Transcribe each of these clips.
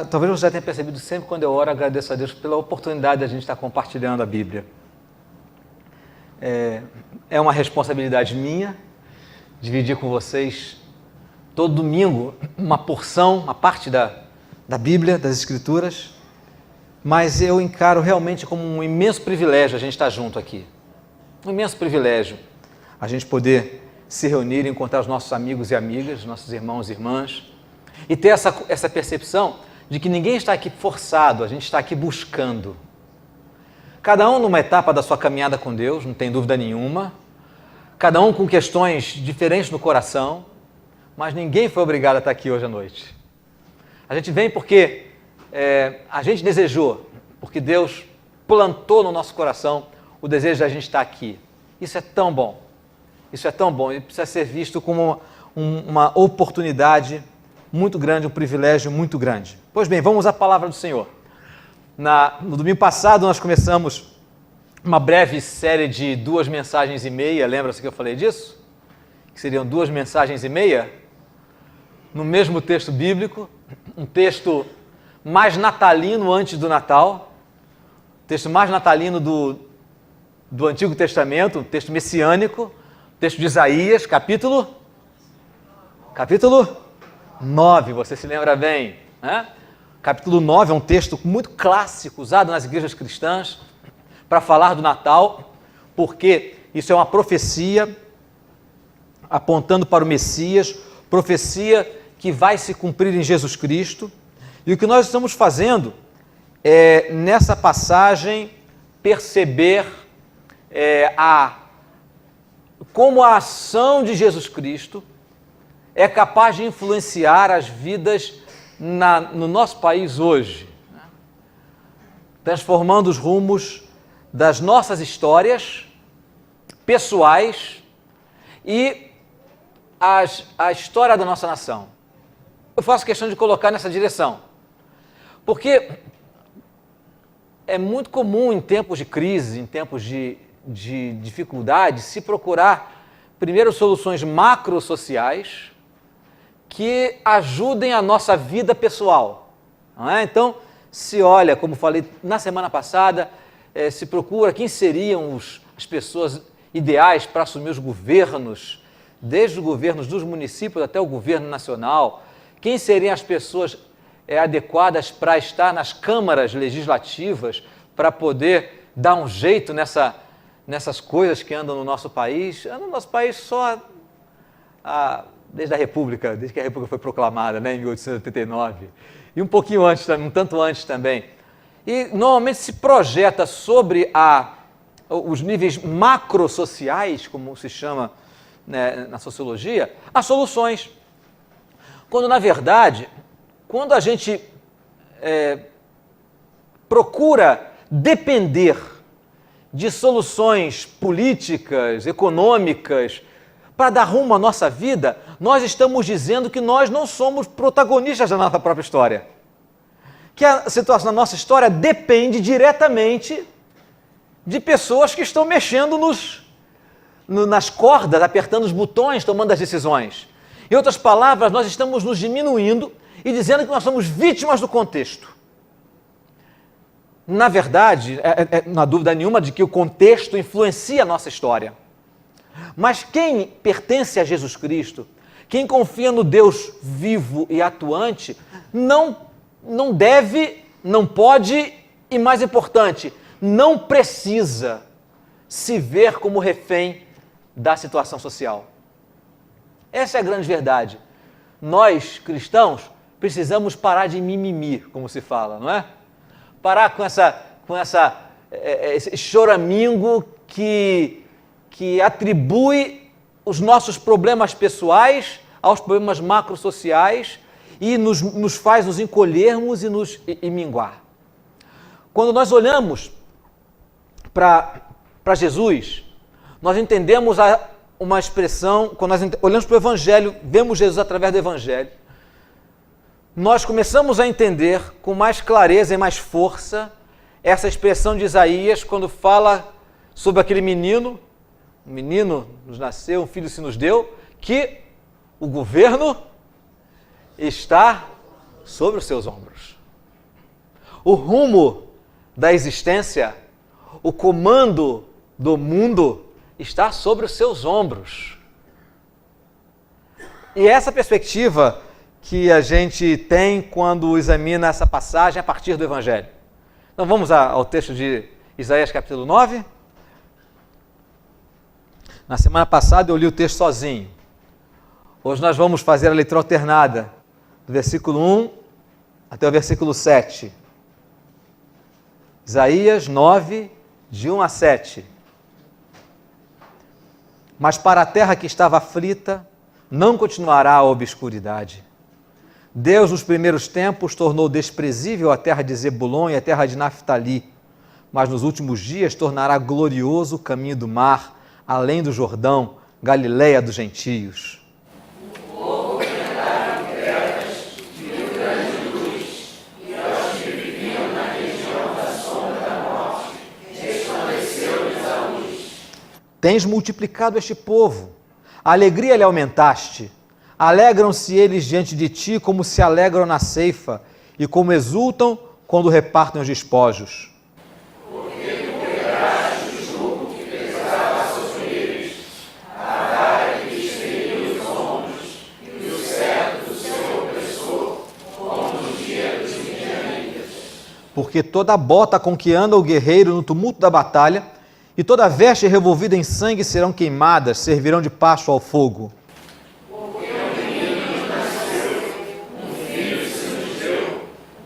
Talvez você já tenha percebido, sempre quando eu oro, agradeço a Deus pela oportunidade de a gente estar compartilhando a Bíblia. É uma responsabilidade minha dividir com vocês todo domingo uma porção, uma parte da Bíblia, das Escrituras, mas eu encaro realmente como um imenso privilégio a gente estar junto aqui. Um imenso privilégio a gente poder se reunir e encontrar os nossos amigos e amigas, nossos irmãos e irmãs, e ter essa percepção de que ninguém está aqui forçado, a gente está aqui buscando. Cada um numa etapa da sua caminhada com Deus, não tem dúvida nenhuma, cada um com questões diferentes no coração, mas ninguém foi obrigado a estar aqui hoje à noite. A gente vem porque a gente desejou, porque Deus plantou no nosso coração o desejo de a gente estar aqui. Isso é tão bom, e precisa ser visto como uma oportunidade muito grande, um privilégio muito grande. Pois bem, vamos à palavra do Senhor. No domingo passado nós começamos uma breve série de 2 mensagens e meia, lembra-se que eu falei disso? Que seriam 2 mensagens e meia, no mesmo texto bíblico, um texto mais natalino antes do Natal, texto mais natalino do Antigo Testamento, um texto messiânico, texto de Isaías, capítulo 9, você se lembra bem, né? Capítulo 9 é um texto muito clássico, usado nas igrejas cristãs, para falar do Natal, porque isso é uma profecia apontando para o Messias, profecia que vai se cumprir em Jesus Cristo. E o que nós estamos fazendo é, nessa passagem, perceber como a ação de Jesus Cristo é capaz de influenciar as vidas no nosso país hoje, né? Transformando os rumos das nossas histórias pessoais e a história da nossa nação. Eu faço questão de colocar nessa direção, porque é muito comum em tempos de crise, em tempos de dificuldade, se procurar primeiro soluções macrosociais que ajudem a nossa vida pessoal, não é? Então, se olha, como falei na semana passada, se procura quem seriam as pessoas ideais para assumir os governos, desde os governos dos municípios até o governo nacional, quem seriam as pessoas adequadas para estar nas câmaras legislativas, para poder dar um jeito nessas coisas que andam no nosso país. Anda no nosso país só desde a República, desde que a República foi proclamada, né, em 1889, e um pouquinho antes, um tanto antes também. E normalmente se projeta sobre os níveis macrosociais, como se chama, né, na sociologia, as soluções. Quando, na verdade, quando a gente procura depender de soluções políticas, econômicas, para dar rumo à nossa vida, nós estamos dizendo que nós não somos protagonistas da nossa própria história. Que a situação da nossa história depende diretamente de pessoas que estão mexendo nas cordas, apertando os botões, tomando as decisões. Em outras palavras, nós estamos nos diminuindo e dizendo que nós somos vítimas do contexto. Na verdade, não há dúvida nenhuma de que o contexto influencia a nossa história. Mas quem pertence a Jesus Cristo, quem confia no Deus vivo e atuante, não deve, não pode e, mais importante, não precisa se ver como refém da situação social. Essa é a grande verdade. Nós, cristãos, precisamos parar de mimimi, como se fala, não é? Parar com esse choramingo que atribui os nossos problemas pessoais aos problemas macrosociais e nos faz nos encolhermos e minguar. Quando nós olhamos para Jesus, nós entendemos uma expressão, quando nós olhamos para o Evangelho, vemos Jesus através do Evangelho, nós começamos a entender com mais clareza e mais força essa expressão de Isaías, quando fala sobre aquele menino, um menino nos nasceu, um filho se nos deu, que o governo está sobre os seus ombros. O rumo da existência, o comando do mundo está sobre os seus ombros. E essa perspectiva que a gente tem quando examina essa passagem a partir do Evangelho. Então vamos ao texto de Isaías capítulo 9. Na semana passada eu li o texto sozinho. Hoje nós vamos fazer a leitura alternada, do versículo 1 até o versículo 7. Isaías 9, de 1 a 7. Mas para a terra que estava aflita, não continuará a obscuridade. Deus, nos primeiros tempos, tornou desprezível a terra de Zebulon e a terra de Naftali, mas nos últimos dias tornará glorioso o caminho do mar, além do Jordão, Galileia dos gentios. Tens multiplicado este povo, a alegria lhe aumentaste. Alegram-se eles diante de ti como se alegram na ceifa e como exultam quando repartem os despojos. Porque tu quebraste o jugo que pesava sobre eles, a vara que lhes feriu os ombros e o cetro do seu opressor, como no dia dos midianitas. Porque toda bota com que anda o guerreiro no tumulto da batalha e toda veste revolvida em sangue serão queimadas, servirão de pasto ao fogo. Porque um menino nasceu, um filho se nos deu,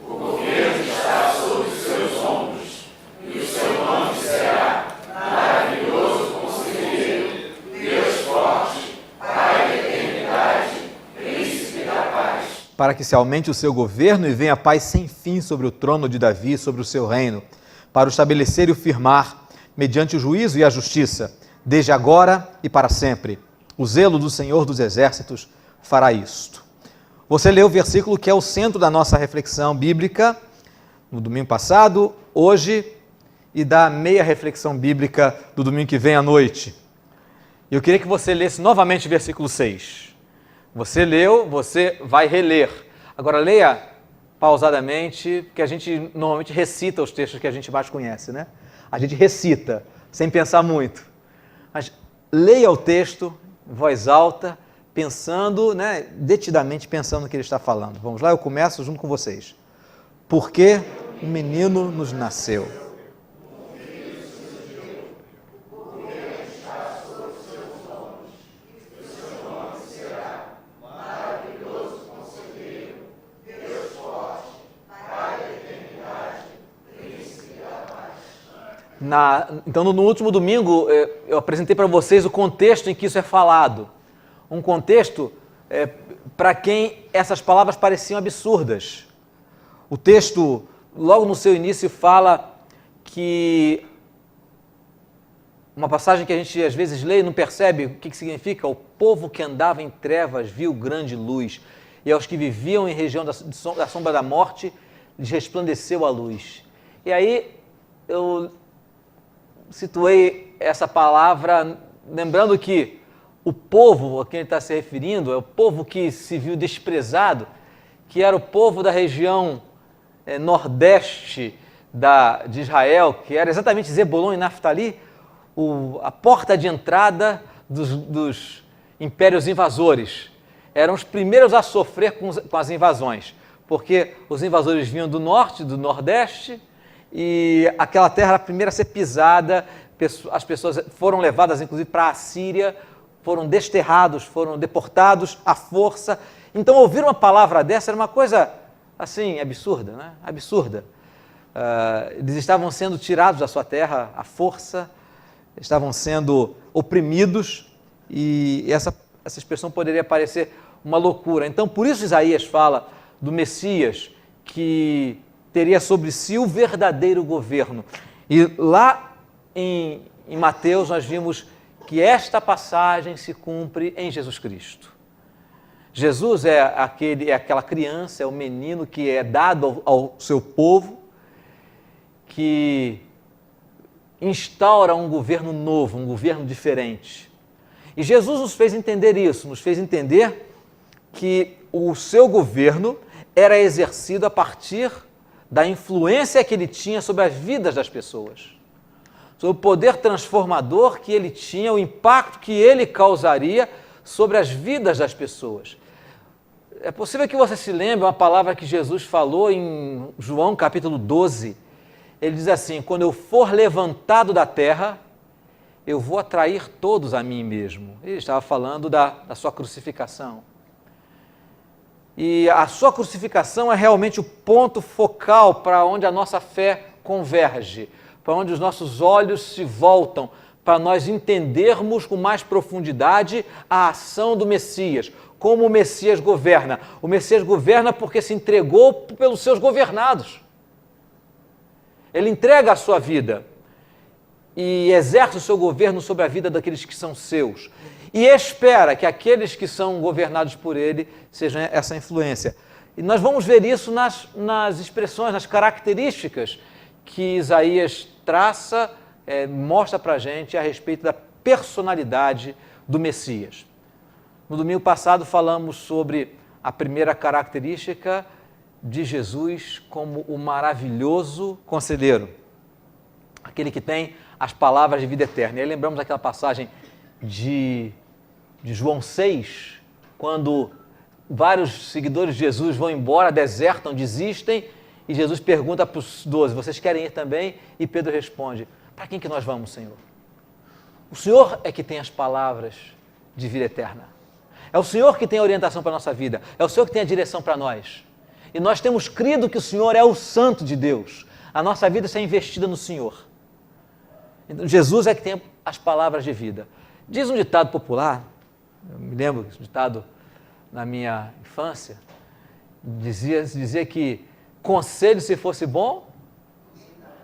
o governo está sobre os seus ombros, e o seu nome será maravilhoso conselheiro, Deus forte, Pai da eternidade, príncipe da paz. Para que se aumente o seu governo e venha paz sem fim sobre o trono de Davi, sobre o seu reino, para o estabelecer e o firmar, mediante o juízo e a justiça, desde agora e para sempre. O zelo do Senhor dos Exércitos fará isto. Você leu o versículo que é o centro da nossa reflexão bíblica no domingo passado, hoje, e da meia reflexão bíblica do domingo que vem à noite. Eu queria que você lesse novamente o versículo 6. Você leu, você vai reler. Agora leia pausadamente, porque a gente normalmente recita os textos que a gente mais conhece, né? A gente recita, sem pensar muito. Mas leia o texto em voz alta, pensando, né, detidamente pensando no que ele está falando. Vamos lá, eu começo junto com vocês. Porque um menino nos nasceu. Então, no último domingo, eu apresentei para vocês o contexto em que isso é falado. Um contexto para quem essas palavras pareciam absurdas. O texto, logo no seu início, fala que uma passagem que a gente às vezes lê e não percebe o que significa. O povo que andava em trevas viu grande luz, e aos que viviam em região da sombra da morte, lhes resplandeceu a luz. E aí eu situei essa palavra lembrando que o povo a quem ele está se referindo é o povo que se viu desprezado, que era o povo da região nordeste de Israel, que era exatamente Zebulon e Naftali, a porta de entrada dos impérios invasores. Eram os primeiros a sofrer com as invasões, porque os invasores vinham do norte, do nordeste, e aquela terra era a primeira a ser pisada, as pessoas foram levadas inclusive para a Síria, foram desterrados, foram deportados à força. Então ouvir uma palavra dessa era uma coisa assim, absurda, né? Absurda. Eles estavam sendo tirados da sua terra à força, estavam sendo oprimidos, e essa expressão poderia parecer uma loucura. Então por isso Isaías fala do Messias que teria sobre si o verdadeiro governo. E lá em Mateus nós vimos que esta passagem se cumpre em Jesus Cristo. Jesus é aquela criança, é o menino que é dado ao seu povo, que instaura um governo novo, um governo diferente. E Jesus nos fez entender isso, nos fez entender que o seu governo era exercido a partir da influência que ele tinha sobre as vidas das pessoas, sobre o poder transformador que ele tinha, o impacto que ele causaria sobre as vidas das pessoas. É possível que você se lembre uma palavra que Jesus falou em João capítulo 12. Ele diz assim: quando eu for levantado da terra, eu vou atrair todos a mim mesmo. Ele estava falando da sua crucificação. E a sua crucificação é realmente o ponto focal para onde a nossa fé converge, para onde os nossos olhos se voltam, para nós entendermos com mais profundidade a ação do Messias, como o Messias governa. O Messias governa porque se entregou pelos seus governados. Ele entrega a sua vida e exerce o seu governo sobre a vida daqueles que são seus. E espera que aqueles que são governados por ele sejam essa influência. E nós vamos ver isso nas expressões, nas características que Isaías traça, mostra para a gente a respeito da personalidade do Messias. No domingo passado falamos sobre a primeira característica de Jesus como o maravilhoso conselheiro, aquele que tem as palavras de vida eterna. E aí lembramos aquela passagem de João 6, quando vários seguidores de Jesus vão embora, desertam, desistem, e Jesus pergunta para os 12, vocês querem ir também? E Pedro responde, para quem que nós vamos, Senhor? O Senhor é que tem as palavras de vida eterna. É o Senhor que tem a orientação para a nossa vida. É o Senhor que tem a direção para nós. E nós temos crido que o Senhor é o Santo de Deus. A nossa vida está investida no Senhor. Então, Jesus é que tem as palavras de vida. Diz um ditado popular, eu me lembro desse ditado na minha infância, dizia que conselho, se fosse bom,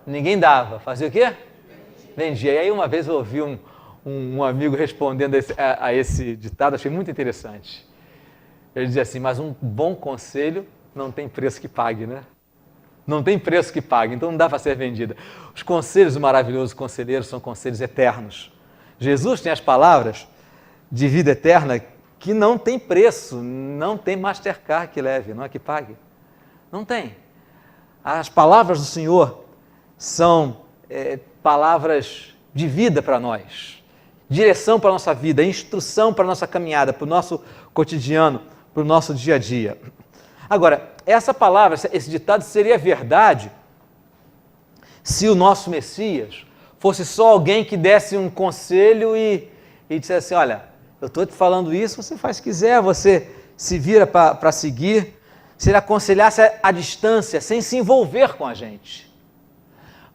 ninguém dava. Fazia o quê? Vendia. E aí uma vez eu ouvi um amigo respondendo a esse ditado, achei muito interessante. Ele dizia assim, mas um bom conselho não tem preço que pague, né? Não tem preço que pague, então não dá para ser vendida. Os conselhos do maravilhoso conselheiro são conselhos eternos. Jesus tem as palavras de vida eterna que não tem preço, não tem Mastercard que leve, não é que pague. Não tem. As palavras do Senhor são palavras de vida para nós. Direção para a nossa vida, instrução para a nossa caminhada, para o nosso cotidiano, para o nosso dia a dia. Agora, essa palavra, esse ditado seria verdade se o nosso Messias fosse só alguém que desse um conselho e dissesse, olha, eu estou te falando isso, você faz o que quiser, você se vira para seguir, se ele aconselhasse à distância, sem se envolver com a gente.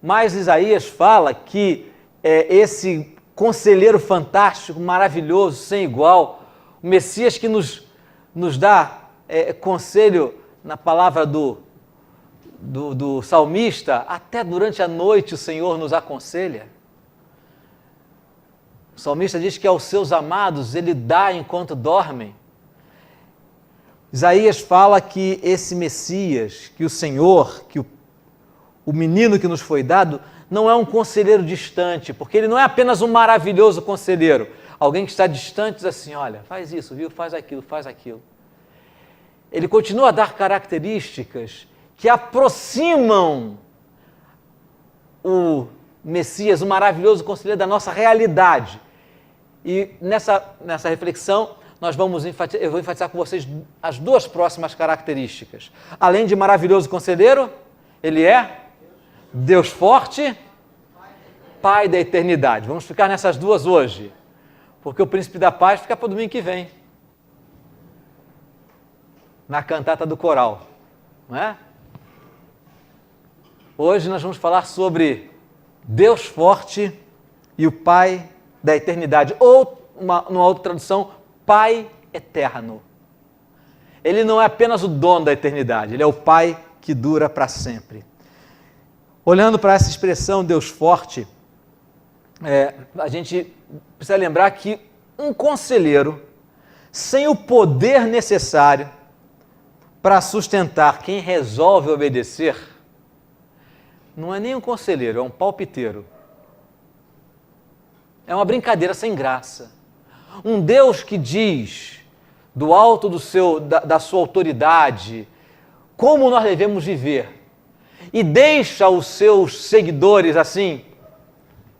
Mas Isaías fala que esse conselheiro fantástico, maravilhoso, sem igual, o Messias que nos dá conselho na palavra do salmista, até durante a noite o Senhor nos aconselha. O salmista diz que aos seus amados ele dá enquanto dormem. Isaías fala que esse Messias, que o Senhor, que o menino que nos foi dado, não é um conselheiro distante, porque ele não é apenas um maravilhoso conselheiro, alguém que está distante diz assim, olha, faz isso, viu? Faz aquilo, faz aquilo. Ele continua a dar características que aproximam o Messias, o maravilhoso conselheiro, da nossa realidade. E nessa reflexão, eu vou enfatizar com vocês as duas próximas características. Além de maravilhoso conselheiro, ele é Deus forte, Pai da eternidade. Vamos ficar nessas duas hoje, porque o Príncipe da Paz fica para o domingo que vem, na cantata do coral, não é? Hoje nós vamos falar sobre Deus forte e o Pai da eternidade, ou, numa outra tradução, Pai eterno. Ele não é apenas o dono da eternidade, ele é o Pai que dura para sempre. Olhando para essa expressão Deus forte, a gente precisa lembrar que um conselheiro, sem o poder necessário para sustentar quem resolve obedecer, não é nem um conselheiro, é um palpiteiro. É uma brincadeira sem graça. Um Deus que diz, do alto da sua autoridade, como nós devemos viver e deixa os seus seguidores assim,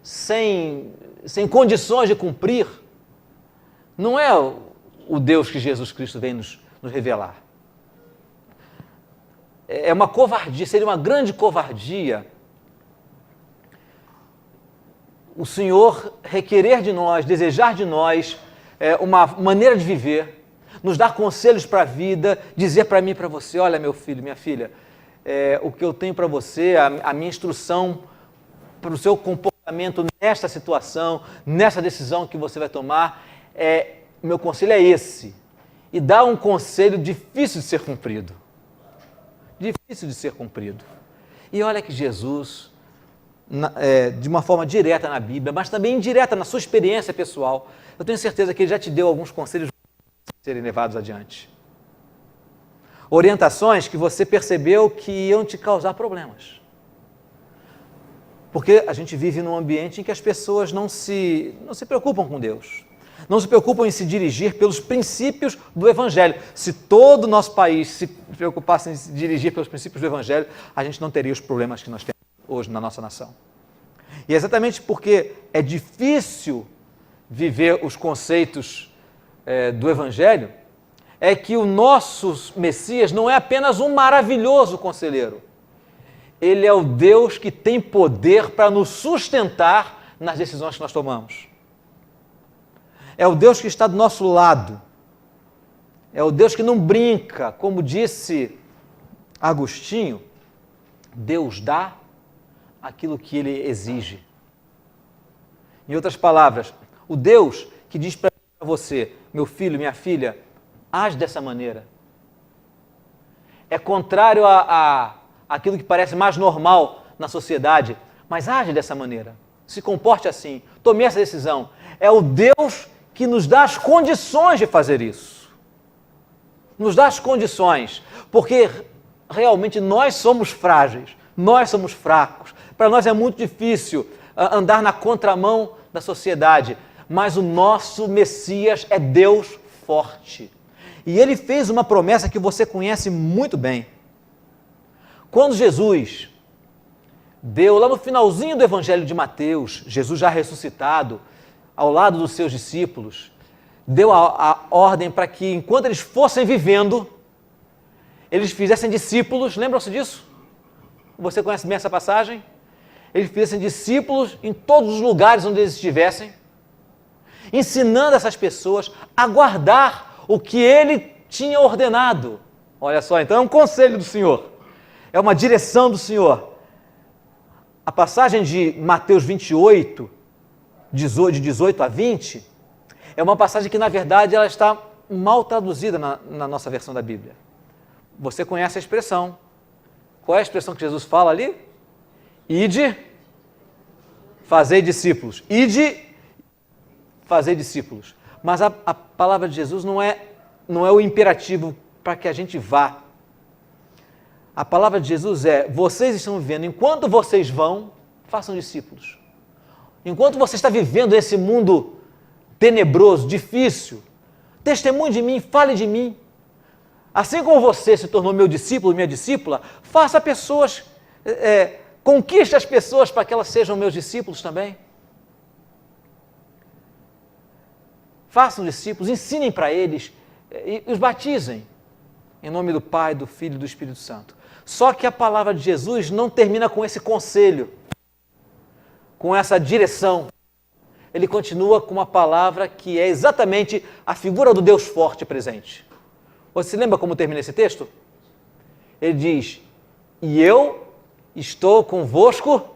sem condições de cumprir, não é o Deus que Jesus Cristo vem nos revelar. É uma covardia, seria uma grande covardia o Senhor requerer de nós, desejar de nós uma maneira de viver, nos dar conselhos para a vida, dizer para mim e para você, olha meu filho, minha filha, o que eu tenho para você, a minha instrução para o seu comportamento nesta situação, nessa decisão que você vai tomar, meu conselho é esse. E dá um conselho difícil de ser cumprido. Difícil de ser cumprido. E olha que Jesus, de uma forma direta na Bíblia, mas também indireta na sua experiência pessoal, eu tenho certeza que ele já te deu alguns conselhos para serem levados adiante. Orientações que você percebeu que iam te causar problemas. Porque a gente vive num ambiente em que as pessoas não se preocupam com Deus. Não se preocupam em se dirigir pelos princípios do Evangelho. Se todo o nosso país se preocupasse em se dirigir pelos princípios do Evangelho, a gente não teria os problemas que nós temos hoje na nossa nação. E é exatamente porque é difícil viver os conceitos do Evangelho, é que o nosso Messias não é apenas um maravilhoso conselheiro. Ele é o Deus que tem poder para nos sustentar nas decisões que nós tomamos. É o Deus que está do nosso lado. É o Deus que não brinca. Como disse Agostinho, Deus dá aquilo que Ele exige. Em outras palavras, o Deus que diz para você, meu filho, minha filha, age dessa maneira. É contrário àquilo que parece mais normal na sociedade, mas age dessa maneira. Se comporte assim. Tome essa decisão. É o Deus que nos dá as condições de fazer isso. Nos dá as condições, porque realmente nós somos frágeis, nós somos fracos. Para nós é muito difícil andar na contramão da sociedade, mas o nosso Messias é Deus forte. E ele fez uma promessa que você conhece muito bem. Quando Jesus deu, lá no finalzinho do Evangelho de Mateus, Jesus já ressuscitado, ao lado dos seus discípulos, deu a ordem para que, enquanto eles fossem vivendo, eles fizessem discípulos, lembram-se disso? Você conhece bem essa passagem? Eles fizessem discípulos em todos os lugares onde eles estivessem, ensinando essas pessoas a guardar o que ele tinha ordenado. Olha só, então é um conselho do Senhor, é uma direção do Senhor. A passagem de Mateus 28, de 18 a 20, é uma passagem que, na verdade, ela está mal traduzida na nossa versão da Bíblia. Você conhece a expressão. Qual é a expressão que Jesus fala ali? Ide, fazei discípulos. Ide, fazei discípulos. Mas a palavra de Jesus não é o imperativo para que a gente vá. A palavra de Jesus é, vocês estão vivendo, enquanto vocês vão, façam discípulos. Enquanto você está vivendo esse mundo tenebroso, difícil, testemunhe de mim, fale de mim. Assim como você se tornou meu discípulo, minha discípula, faça pessoas, conquiste as pessoas para que elas sejam meus discípulos também. Façam discípulos, ensinem para eles e os batizem em nome do Pai, do Filho e do Espírito Santo. Só que a palavra de Jesus não termina com esse conselho, com essa direção. Ele continua com uma palavra que é exatamente a figura do Deus forte presente. Você se lembra como termina esse texto? Ele diz, e eu estou convosco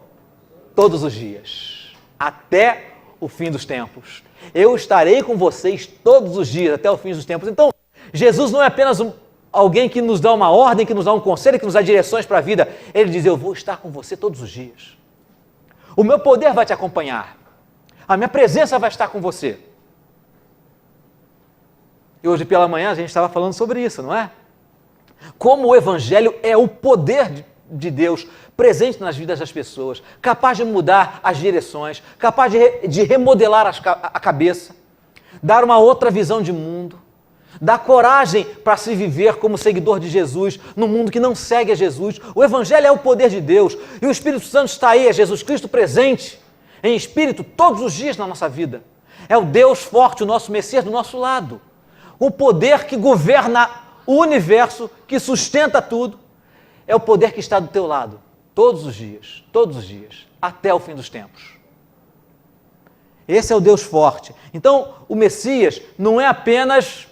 todos os dias, até o fim dos tempos. Eu estarei com vocês todos os dias, até o fim dos tempos. Então, Jesus não é apenas alguém que nos dá uma ordem, que nos dá um conselho, que nos dá direções para a vida. Ele diz, eu vou estar com você todos os dias. O meu poder vai te acompanhar. A minha presença vai estar com você. E hoje pela manhã a gente estava falando sobre isso, não é? Como o Evangelho é o poder de Deus presente nas vidas das pessoas, capaz de mudar as direções, capaz de remodelar a cabeça, dar uma outra visão de mundo, dá coragem para se viver como seguidor de Jesus no mundo que não segue a Jesus. O Evangelho é o poder de Deus e o Espírito Santo está aí, é Jesus Cristo presente em espírito todos os dias na nossa vida. É o Deus forte, o nosso Messias do nosso lado. O poder que governa o universo, que sustenta tudo, é o poder que está do teu lado todos os dias, até o fim dos tempos. Esse é o Deus forte. Então, o Messias não é apenas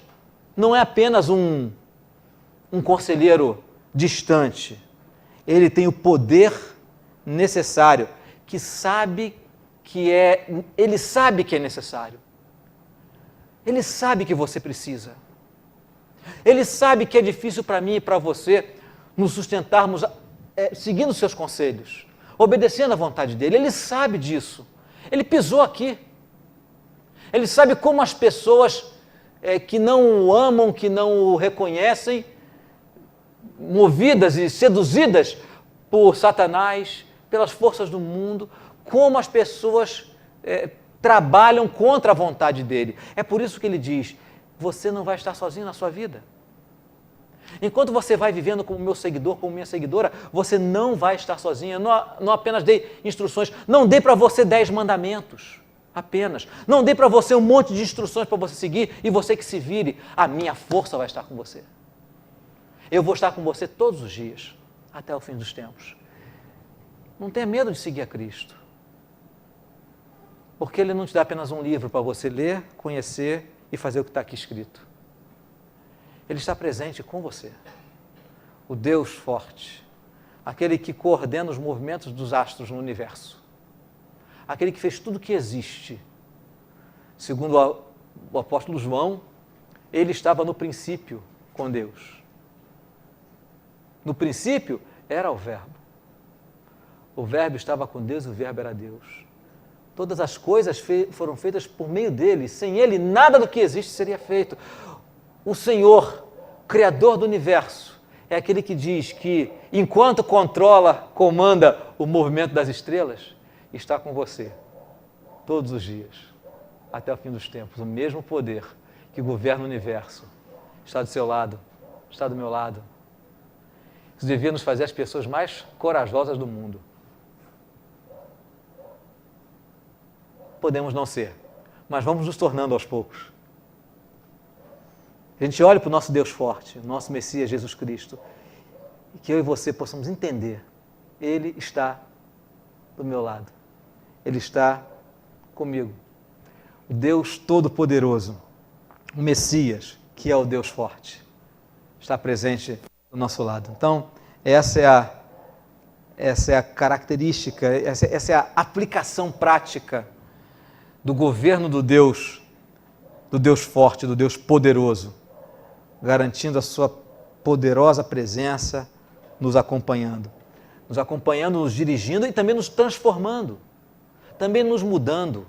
um conselheiro distante. Ele tem o poder necessário, ele sabe que é necessário. Ele sabe que você precisa. Ele sabe que é difícil para mim e para você nos sustentarmos seguindo os seus conselhos, obedecendo à vontade dele. Ele sabe disso. Ele pisou aqui. Ele sabe como as pessoas que não o amam, que não o reconhecem, movidas e seduzidas por Satanás, pelas forças do mundo, como as pessoas trabalham contra a vontade dele. É por isso que ele diz, você não vai estar sozinho na sua vida. Enquanto você vai vivendo como meu seguidor, como minha seguidora, você não vai estar sozinho. Eu não apenas dei instruções, não dei para você 10 mandamentos, apenas. Não dei para você um monte de instruções para você seguir e você que se vire. A minha força vai estar com você. Eu vou estar com você todos os dias, até o fim dos tempos. Não tenha medo de seguir a Cristo. Porque Ele não te dá apenas um livro para você ler, conhecer e fazer o que está aqui escrito. Ele está presente com você. O Deus forte, aquele que coordena os movimentos dos astros no universo, aquele que fez tudo o que existe. Segundo o apóstolo João, ele estava no princípio com Deus. No princípio era o Verbo. O Verbo estava com Deus e o Verbo era Deus. Todas as coisas foram feitas por meio dele. Sem ele, nada do que existe seria feito. O Senhor, Criador do universo, é aquele que diz que, enquanto comanda o movimento das estrelas, está com você todos os dias, até o fim dos tempos. O mesmo poder que governa o universo está do seu lado, está do meu lado. Isso devia nos fazer as pessoas mais corajosas do mundo. Podemos não ser, mas vamos nos tornando aos poucos. A gente olha para o nosso Deus forte, o nosso Messias Jesus Cristo, e que eu e você possamos entender, Ele está do meu lado, Ele está comigo. O Deus Todo-Poderoso, o Messias, que é o Deus forte, está presente do nosso lado. Então, essa é a característica, essa é a aplicação prática do governo do Deus forte, do Deus poderoso, garantindo a sua poderosa presença, nos acompanhando, nos dirigindo e também nos transformando, também nos mudando.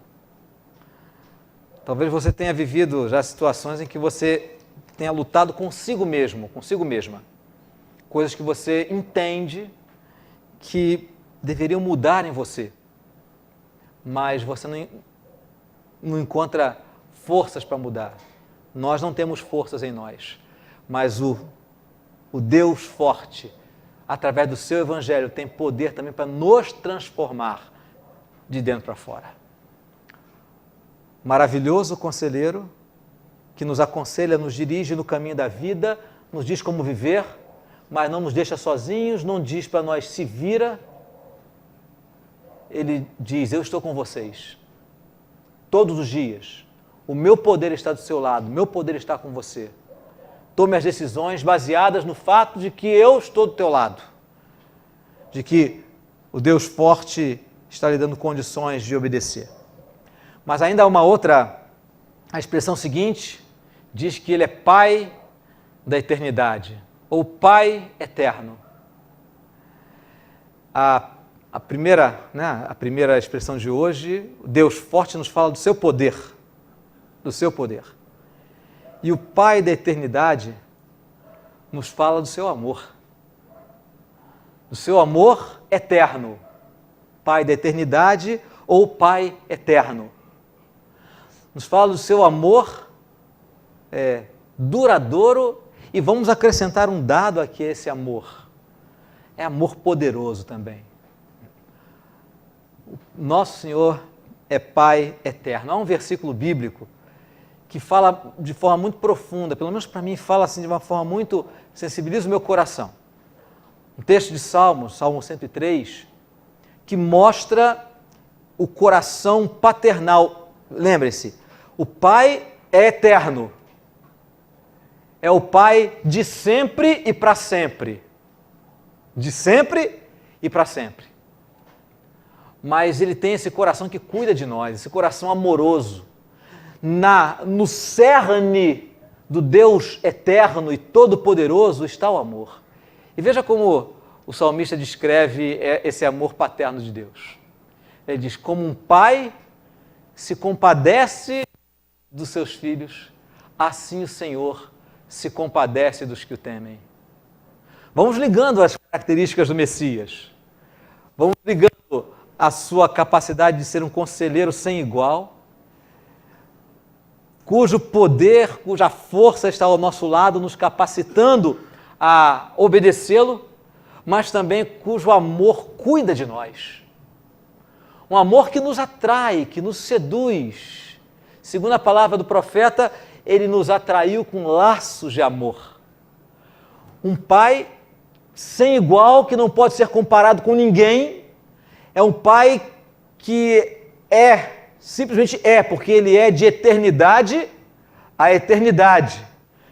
Talvez você tenha vivido já situações em que você tenha lutado consigo mesmo, consigo mesma, coisas que você entende que deveriam mudar em você, mas você não encontra forças para mudar. Nós não temos forças em nós, mas o Deus forte, através do seu Evangelho, tem poder também para nos transformar de dentro para fora. Maravilhoso conselheiro, que nos aconselha, nos dirige no caminho da vida, nos diz como viver, mas não nos deixa sozinhos, não diz para nós se vira. Ele diz, eu estou com vocês, todos os dias. O meu poder está do seu lado, o meu poder está com você. Tome as decisões baseadas no fato de que eu estou do teu lado, de que o Deus forte está lhe dando condições de obedecer. Mas ainda há uma outra, a expressão seguinte diz que Ele é Pai da eternidade, ou Pai eterno. A primeira expressão de hoje, Deus forte nos fala do seu poder, E o Pai da eternidade nos fala do seu amor eterno, Pai da eternidade ou Pai eterno. Nos fala do seu amor duradouro e vamos acrescentar um dado aqui a esse amor. É amor poderoso também. Nosso Senhor é Pai eterno. Há um versículo bíblico que fala de forma muito profunda, pelo menos para mim fala assim de uma forma muito, sensibiliza o meu coração. Um texto de Salmos, Salmo 103, que mostra o coração paternal. Lembre-se, o Pai é eterno. É o Pai de sempre e para sempre. De sempre e para sempre. Mas Ele tem esse coração que cuida de nós, esse coração amoroso. No cerne do Deus eterno e todo-poderoso está o amor. E veja como o salmista descreve esse amor paterno de Deus. Ele diz, como um pai se compadece dos seus filhos, assim o Senhor se compadece dos que o temem. Vamos ligando as características do Messias. Vamos ligando a sua capacidade de ser um conselheiro sem igual, cujo poder, cuja força está ao nosso lado, nos capacitando a obedecê-lo, mas também cujo amor cuida de nós. Um amor que nos atrai, que nos seduz. Segundo a palavra do profeta, ele nos atraiu com laços de amor. Um pai sem igual, que não pode ser comparado com ninguém, é um pai que simplesmente porque ele é de eternidade a eternidade,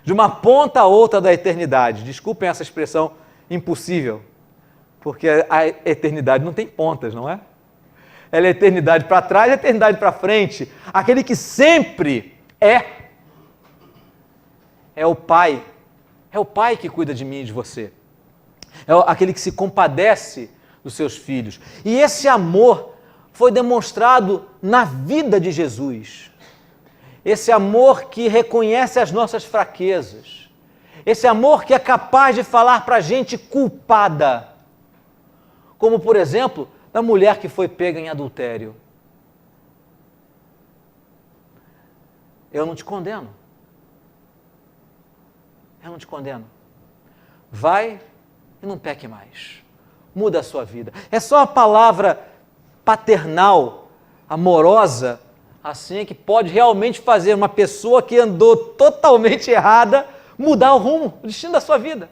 de uma ponta a outra da eternidade. Desculpem essa expressão impossível, porque a eternidade não tem pontas, não é? Ela é eternidade para trás e eternidade para frente. Aquele que sempre é o Pai. É o Pai que cuida de mim e de você. É aquele que se compadece dos seus filhos. E esse amor foi demonstrado na vida de Jesus. Esse amor que reconhece as nossas fraquezas. Esse amor que é capaz de falar para a gente culpada. Como, por exemplo, da mulher que foi pega em adultério. Eu não te condeno. Eu não te condeno. Vai e não peque mais. Muda a sua vida. É só a palavra paternal, amorosa, assim é que pode realmente fazer uma pessoa que andou totalmente errada mudar o rumo, o destino da sua vida.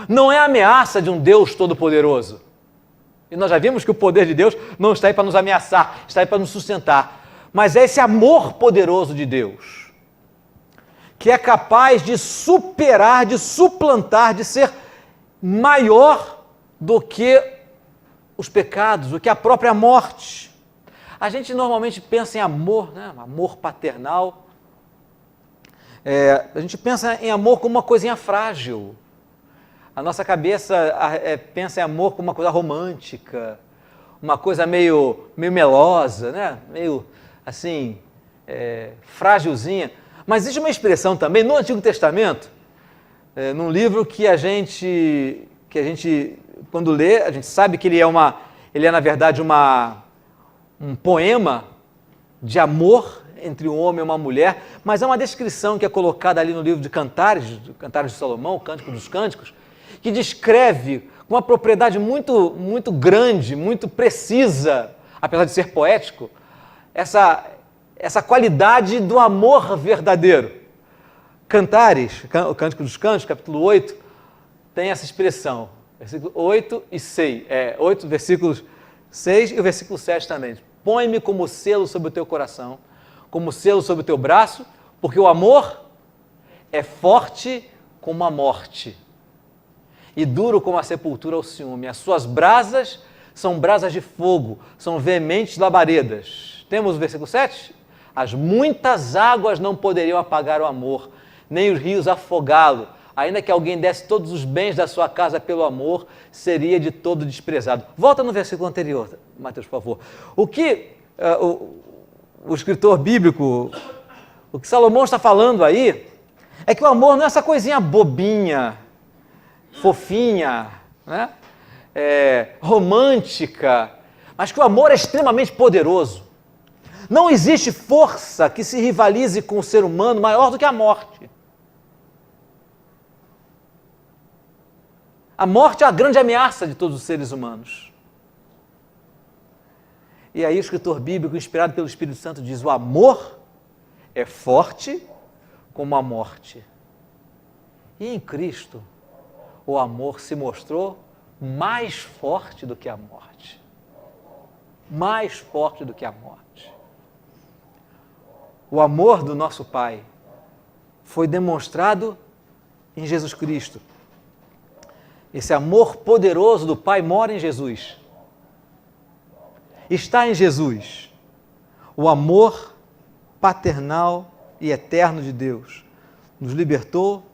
Não é a ameaça de um Deus todo-poderoso. E nós já vimos que o poder de Deus não está aí para nos ameaçar, está aí para nos sustentar. Mas é esse amor poderoso de Deus, que é capaz de superar, de suplantar, de ser maior do que os pecados, do que a própria morte. A gente normalmente pensa em amor, né? Amor paternal. A gente pensa em amor como uma coisinha frágil. A nossa cabeça pensa em amor como uma coisa romântica, uma coisa meio melosa, né? Meio assim, frágilzinha. Mas existe uma expressão também no Antigo Testamento, num livro que a gente, quando lê, a gente sabe que ele é na verdade um poema de amor entre um homem e uma mulher, mas é uma descrição que é colocada ali no livro de Cantares de Salomão, o Cântico dos Cânticos, que descreve com uma propriedade muito, muito grande, muito precisa, apesar de ser poético, essa qualidade do amor verdadeiro. Cantares, o Cântico dos Cânticos, capítulo 8, tem essa expressão, versículo 8 e 6, 8 versículos 6 e o versículo 7 também. Põe-me como selo sobre o teu coração, como selo sobre o teu braço, porque o amor é forte como a morte e duro como a sepultura ao ciúme. As suas brasas são brasas de fogo, são veementes labaredas. Temos o versículo 7? As muitas águas não poderiam apagar o amor, nem os rios afogá-lo. Ainda que alguém desse todos os bens da sua casa pelo amor, seria de todo desprezado. Volta no versículo anterior, Mateus, por favor. O que o escritor bíblico, o que Salomão está falando aí, é que o amor não é essa coisinha bobinha, fofinha, né? Romântica, mas que o amor é extremamente poderoso. Não existe força que se rivalize com o ser humano maior do que a morte. A morte é a grande ameaça de todos os seres humanos. E aí o escritor bíblico, inspirado pelo Espírito Santo, diz: o amor é forte como a morte. E em Cristo, o amor se mostrou mais forte do que a morte. Mais forte do que a morte. O amor do nosso Pai foi demonstrado em Jesus Cristo. Esse amor poderoso do Pai mora em Jesus. Está em Jesus. O amor paternal e eterno de Deus nos libertou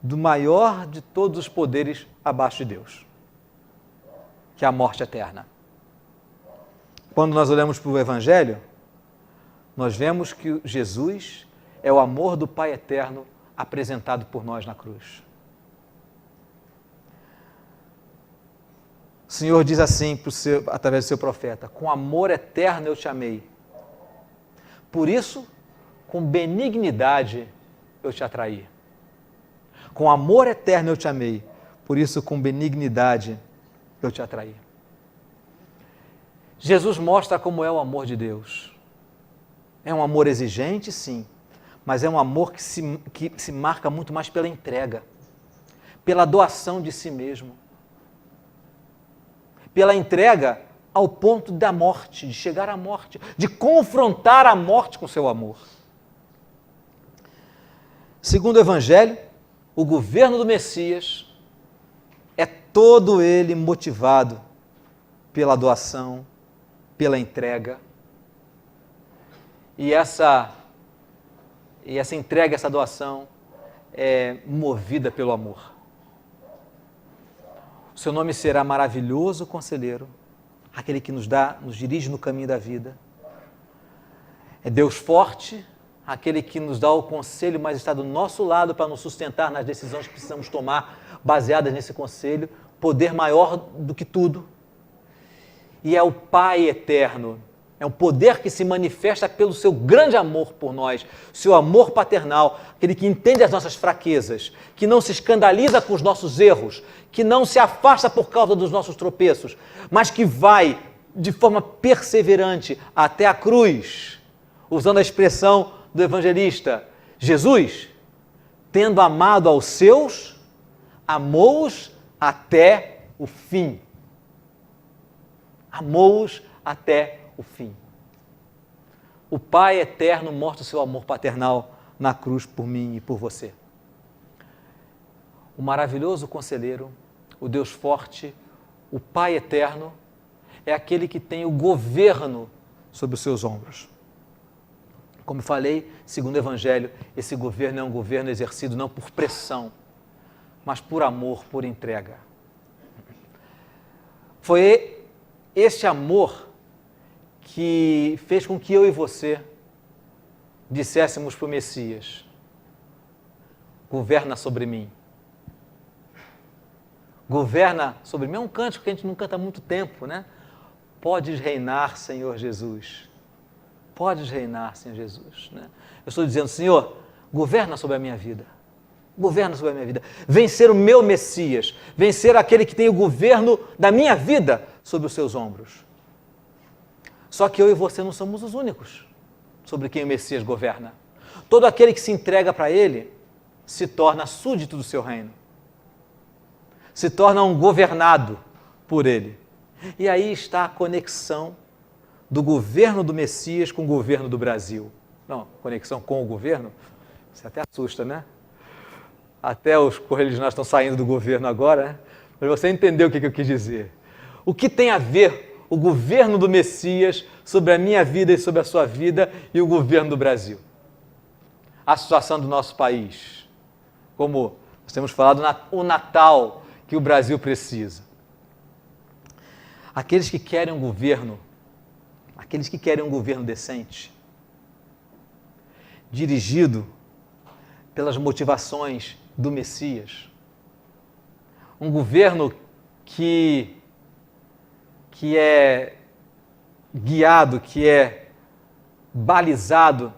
do maior de todos os poderes abaixo de Deus, que é a morte eterna. Quando nós olhamos para o Evangelho, nós vemos que Jesus é o amor do Pai eterno apresentado por nós na cruz. O Senhor diz assim através do seu profeta: com amor eterno eu te amei. Por isso, com benignidade eu te atraí. Com amor eterno eu te amei. Por isso, com benignidade eu te atraí. Jesus mostra como é o amor de Deus. É um amor exigente, sim, mas é um amor que se marca muito mais pela entrega, pela doação de si mesmo, pela entrega ao ponto da morte, de chegar à morte, de confrontar a morte com seu amor. Segundo o Evangelho, o governo do Messias é todo ele motivado pela doação, pela entrega. E essa entrega, essa doação é movida pelo amor. O seu nome será maravilhoso conselheiro, aquele que nos dirige no caminho da vida. É Deus forte, aquele que nos dá o conselho, mas está do nosso lado para nos sustentar nas decisões que precisamos tomar, baseadas nesse conselho. Poder maior do que tudo. E é o Pai eterno. É um poder que se manifesta pelo seu grande amor por nós, seu amor paternal, aquele que entende as nossas fraquezas, que não se escandaliza com os nossos erros, que não se afasta por causa dos nossos tropeços, mas que vai de forma perseverante até a cruz, usando a expressão do evangelista: Jesus, tendo amado aos seus, amou-os até o fim. Amou-os até o fim. O Pai eterno mostra o seu amor paternal na cruz por mim e por você. O maravilhoso conselheiro, o Deus forte, o Pai eterno, é aquele que tem o governo sobre os seus ombros. Como falei, segundo o Evangelho, esse governo é um governo exercido não por pressão, mas por amor, por entrega. Foi este amor que fez com que eu e você disséssemos para o Messias: governa sobre mim. Governa sobre mim. É um cântico que a gente não canta há muito tempo, né? Podes reinar, Senhor Jesus. Podes reinar, Senhor Jesus. Né? Eu estou dizendo: Senhor, governa sobre a minha vida. Governa sobre a minha vida. Vem ser o meu Messias. Vem ser aquele que tem o governo da minha vida sobre os seus ombros. Só que eu e você não somos os únicos sobre quem o Messias governa. Todo aquele que se entrega para ele se torna súdito do seu reino. Se torna um governado por ele. E aí está a conexão do governo do Messias com o governo do Brasil. Não, conexão com o governo, isso até assusta, né? Até os correligionários estão saindo do governo agora, né? Mas você entendeu o que eu quis dizer. O que tem a ver o governo do Messias sobre a minha vida e sobre a sua vida e o governo do Brasil? A situação do nosso país. Como nós temos falado, o Natal que o Brasil precisa. Aqueles que querem um governo decente, dirigido pelas motivações do Messias. Um governo que é guiado, que é balizado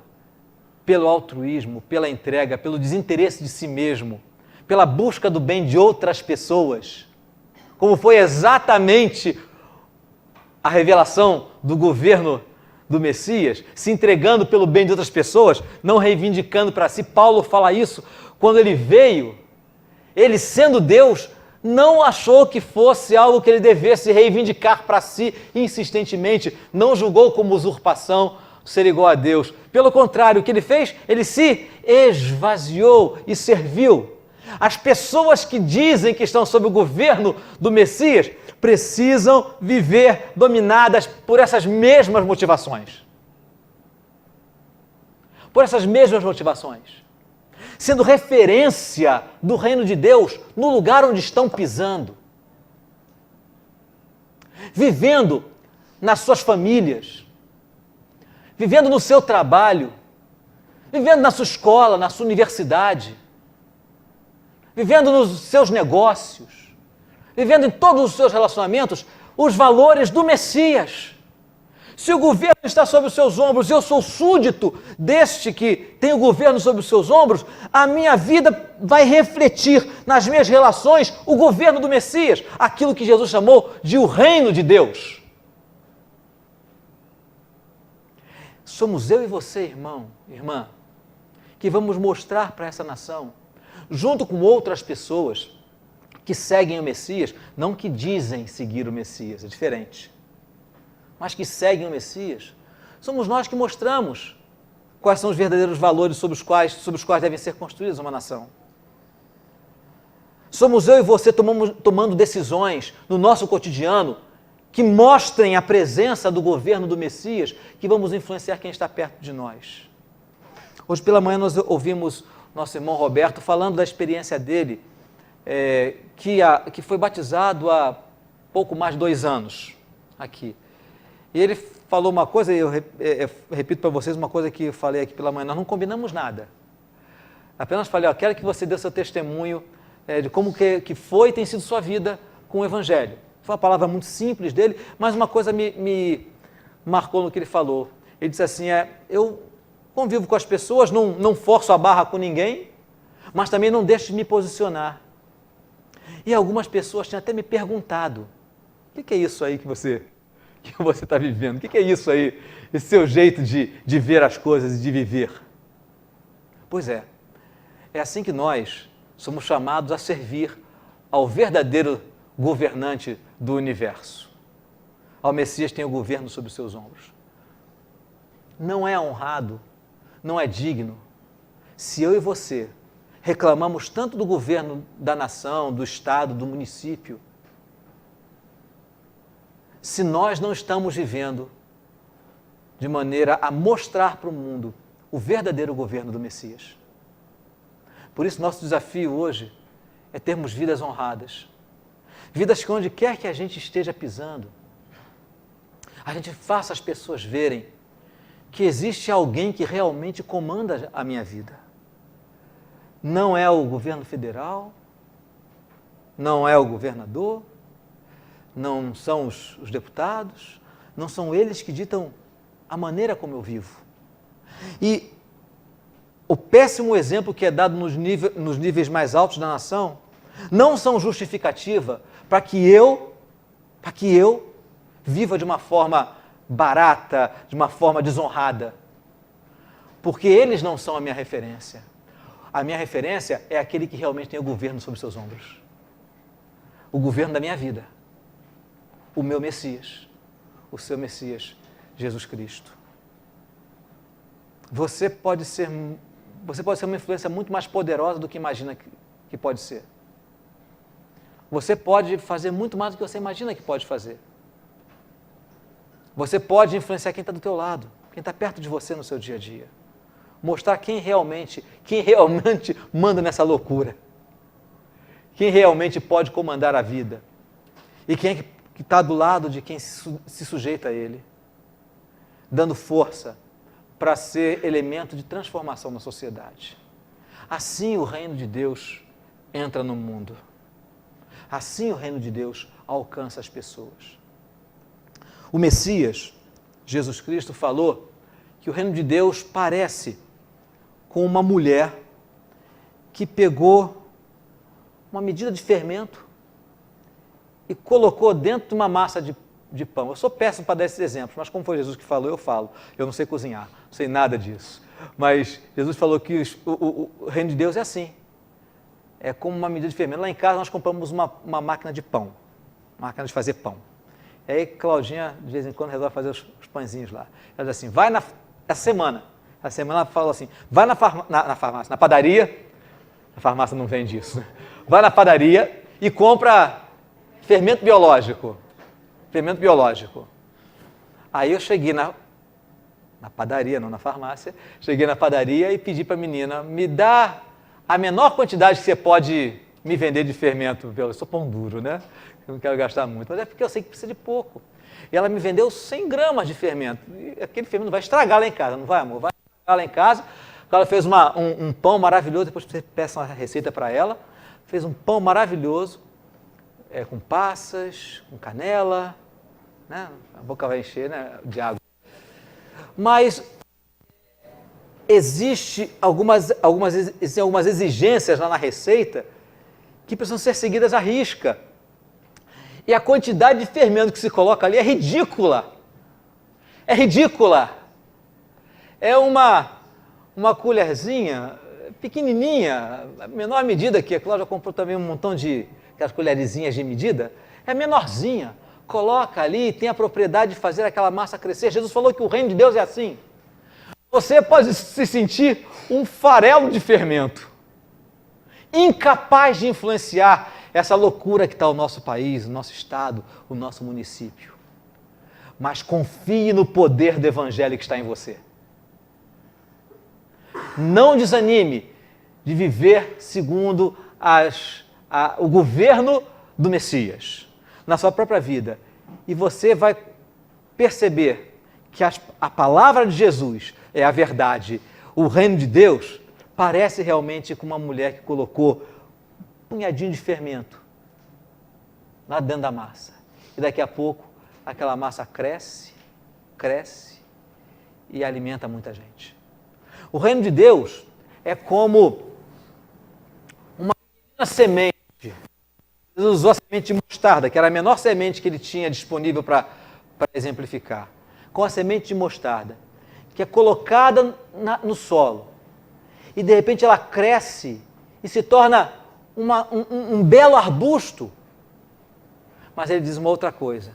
pelo altruísmo, pela entrega, pelo desinteresse de si mesmo, pela busca do bem de outras pessoas. como foi exatamente a revelação do governo do Messias, se entregando pelo bem de outras pessoas, não reivindicando para si. Paulo fala isso quando ele veio. Ele, sendo Deus, não achou que fosse algo que ele devesse reivindicar para si insistentemente, não julgou como usurpação ser igual a Deus. Pelo contrário, o que ele fez? Ele se esvaziou e serviu. As pessoas que dizem que estão sob o governo do Messias precisam viver dominadas por essas mesmas motivações. Por essas mesmas motivações. Sendo referência do reino de Deus no lugar onde estão pisando. Vivendo nas suas famílias. Vivendo no seu trabalho. Vivendo na sua escola, na sua universidade. Vivendo nos seus negócios. Vivendo em todos os seus relacionamentos, os valores do Messias. Se o governo está sobre os seus ombros, eu sou súdito deste que tem o governo sobre os seus ombros, a minha vida vai refletir nas minhas relações o governo do Messias, aquilo que Jesus chamou de o reino de Deus. Somos eu e você, irmão, irmã, que vamos mostrar para essa nação, junto com outras pessoas, que seguem o Messias, não que dizem seguir o Messias, é diferente, mas que seguem o Messias, somos nós que mostramos quais são os verdadeiros valores sobre os quais devem ser construídas uma nação. Somos eu e você tomando decisões no nosso cotidiano que mostrem a presença do governo do Messias, que vamos influenciar quem está perto de nós. Hoje pela manhã nós ouvimos nosso irmão Roberto falando da experiência dele, que foi batizado há pouco mais de 2 anos aqui. E ele falou uma coisa, e eu repito para vocês uma coisa que eu falei aqui pela manhã, nós não combinamos nada. Apenas falei, quero que você dê seu testemunho de como que foi e tem sido sua vida com o Evangelho. Foi uma palavra muito simples dele, mas uma coisa me marcou no que ele falou. Ele disse assim, eu convivo com as pessoas, não forço a barra com ninguém, mas também não deixo de me posicionar. E algumas pessoas tinham até me perguntado, o que é isso aí que você está vivendo? O que é isso aí, esse seu jeito de ver as coisas e de viver? Pois é assim que nós somos chamados a servir ao verdadeiro governante do universo. Ao Messias tem o governo sobre os seus ombros. Não é honrado, não é digno, se eu e você reclamamos tanto do governo da nação, do estado, do município, se nós não estamos vivendo de maneira a mostrar para o mundo o verdadeiro governo do Messias. Por isso, nosso desafio hoje é termos vidas honradas. Vidas que onde quer que a gente esteja pisando, a gente faça as pessoas verem que existe alguém que realmente comanda a minha vida. Não é o governo federal, não é o governador, não são os deputados, não são eles que ditam a maneira como eu vivo. E o péssimo exemplo que é dado nos níveis mais altos da nação não são justificativa para que eu viva de uma forma barata, de uma forma desonrada. Porque eles não são a minha referência. A minha referência é aquele que realmente tem o governo sobre seus ombros. O governo da minha vida. O meu Messias. O seu Messias, Jesus Cristo. Você pode ser uma influência muito mais poderosa do que imagina que pode ser. Você pode fazer muito mais do que você imagina que pode fazer. Você pode influenciar quem está do teu lado, quem está perto de você no seu dia a dia. Mostrar quem realmente manda nessa loucura. Quem realmente pode comandar a vida. E quem é que está do lado de quem se sujeita a ele. Dando força para ser elemento de transformação na sociedade. Assim o reino de Deus entra no mundo. Assim o reino de Deus alcança as pessoas. O Messias, Jesus Cristo, falou que o reino de Deus parece com uma mulher que pegou uma medida de fermento e colocou dentro de uma massa de pão. Eu sou péssimo para dar esses exemplos, mas como foi Jesus que falou, eu falo. Eu não sei cozinhar, não sei nada disso. Mas Jesus falou que o reino de Deus é assim. É como uma medida de fermento. Lá em casa nós compramos uma máquina de pão, máquina de fazer pão. E aí Claudinha, de vez em quando, resolve fazer os pãezinhos lá. Ela diz assim, essa semana ela fala assim, vai na farmácia, na padaria, a farmácia não vende isso, né? Vai na padaria e compra fermento biológico. Fermento biológico. Aí eu cheguei na padaria, não na farmácia, cheguei na padaria e pedi para a menina, me dá a menor quantidade que você pode me vender de fermento biológico. Eu sou pão duro, né? Eu não quero gastar muito, mas é porque eu sei que precisa de pouco. E ela me vendeu 100 gramas de fermento. E aquele fermento vai estragar lá em casa, não vai, amor? Vai estragar lá em casa. Ela fez um pão maravilhoso, depois você peça uma receita para ela. Fez um pão maravilhoso, com passas, com canela, né? A boca vai encher, né, de água. Mas existem algumas exigências lá na receita que precisam ser seguidas à risca. E a quantidade de fermento que se coloca ali é ridícula. É ridícula. É uma colherzinha pequenininha, a menor medida que a Cláudia comprou também um montão de aquelas colherzinhas de medida, é menorzinha. Coloca ali, tem a propriedade de fazer aquela massa crescer. Jesus falou que o reino de Deus é assim. Você pode se sentir um farelo de fermento, incapaz de influenciar essa loucura que está o nosso país, o nosso estado, o nosso município. Mas confie no poder do evangelho que está em você. Não desanime de viver segundo o governo do Messias na sua própria vida. E você vai perceber que a palavra de Jesus é a verdade. O reino de Deus parece realmente com uma mulher que colocou um punhadinho de fermento lá dentro da massa. E daqui a pouco aquela massa cresce e alimenta muita gente. O reino de Deus é como uma pequena semente. Jesus usou a semente de mostarda, que era a menor semente que ele tinha disponível para exemplificar. Com a semente de mostarda, que é colocada no solo. E de repente ela cresce e se torna um belo arbusto. Mas ele diz uma outra coisa.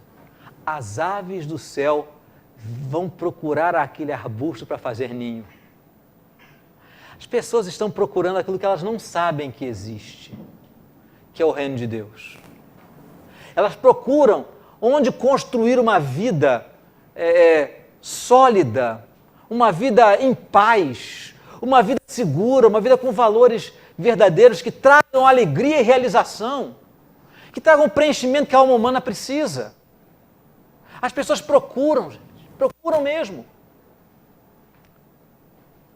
As aves do céu vão procurar aquele arbusto para fazer ninho. As pessoas estão procurando aquilo que elas não sabem que existe, que é o reino de Deus. Elas procuram onde construir uma vida sólida, uma vida em paz, uma vida segura, uma vida com valores verdadeiros que tragam alegria e realização, que tragam o preenchimento que a alma humana precisa. As pessoas procuram, gente, procuram mesmo.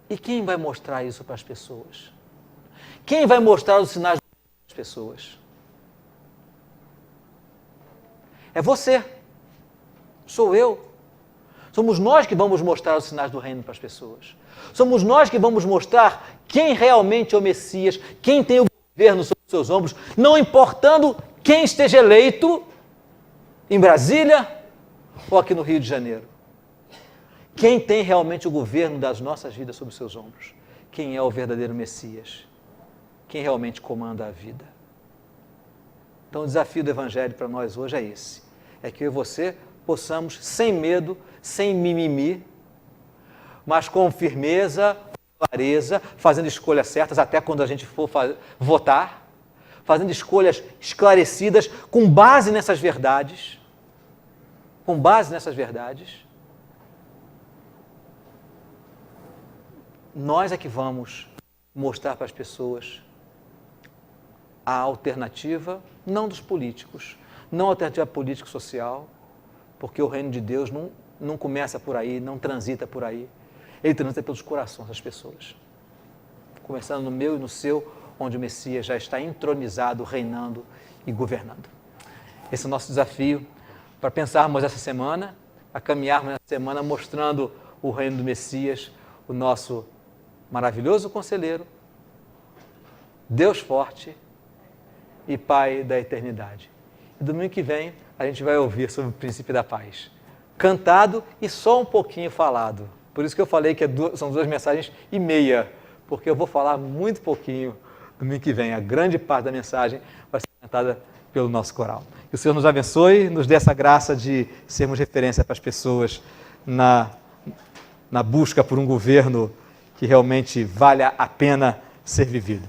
E quem vai mostrar isso para as pessoas? Quem vai mostrar os sinais para as pessoas? É você. Sou eu. Somos nós que vamos mostrar os sinais do reino para as pessoas. Somos nós que vamos mostrar quem realmente é o Messias, quem tem o governo sobre os seus ombros, não importando quem esteja eleito em Brasília ou aqui no Rio de Janeiro. Quem tem realmente o governo das nossas vidas sobre os seus ombros? Quem é o verdadeiro Messias? Quem realmente comanda a vida? Então o desafio do Evangelho para nós hoje é esse. É que eu e você possamos, sem medo, sem mimimi, mas com firmeza, clareza, fazendo escolhas certas, até quando a gente for votar, fazendo escolhas esclarecidas, com base nessas verdades, nós é que vamos mostrar para as pessoas a alternativa, não dos políticos, não a alternativa político-social, porque o reino de Deus não começa por aí, não transita por aí. Ele transita pelos corações das pessoas. Começando no meu e no seu, onde o Messias já está entronizado, reinando e governando. Esse é o nosso desafio para pensarmos essa semana, a caminharmos essa semana mostrando o reino do Messias, o nosso maravilhoso conselheiro, Deus forte e Pai da eternidade. domingo que vem a gente vai ouvir sobre o princípio da paz. Cantado e só um pouquinho falado. Por isso que eu falei que são 2 mensagens e meia, porque eu vou falar muito pouquinho domingo que vem. A grande parte da mensagem vai ser cantada pelo nosso coral. Que o Senhor nos abençoe, nos dê essa graça de sermos referência para as pessoas na busca por um governo que realmente valha a pena ser vivido.